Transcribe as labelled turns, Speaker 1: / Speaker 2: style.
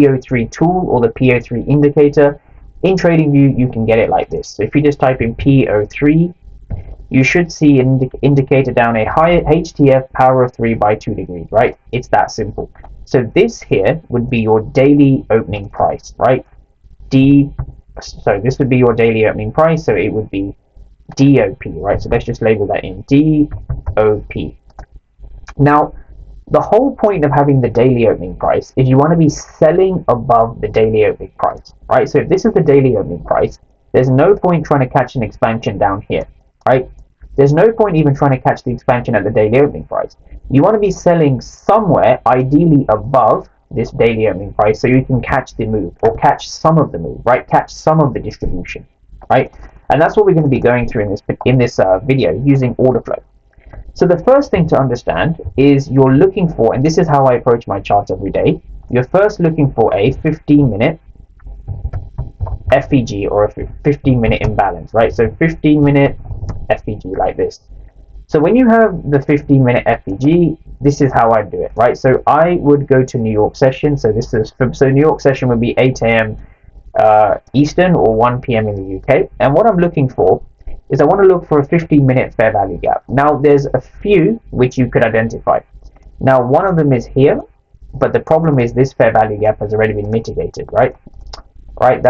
Speaker 1: PO3 tool or the PO3 indicator, in TradingView you can get it like this. So if you just type in PO3, you should see an indicator down a high HTF power of 3 by 2 degrees, right? It's that simple. So this here would be your daily opening price, right? So this would be your daily opening price, so it would be DOP, right? So let's just label that in DOP. Now, the whole point of having the daily opening price is you want to be selling above the daily opening price, right? So if this is the daily opening price, there's no point trying to catch an expansion down here, right? There's no point even trying to catch the expansion at the daily opening price. You want to be selling somewhere, ideally above this daily opening price, so you can catch the move or catch some of the move, right? Catch some of the distribution, right? And that's what we're going to be going through in this video using order flow. So the first thing to understand is you're looking for, and this is how I approach my charts every day, you're first looking for a 15-minute FVG or a 15-minute imbalance, right? So 15-minute FVG like this. So when you have the 15-minute FVG, this is how I do it, right? So I would go to New York session. So New York session would be 8 a.m. Eastern or 1 p.m. in the UK. And what I'm looking for is I want to look for a 15-minute fair value gap. Now there's a few which you could identify. Now one of them is here, but the problem is this fair value gap has already been mitigated, right? Right.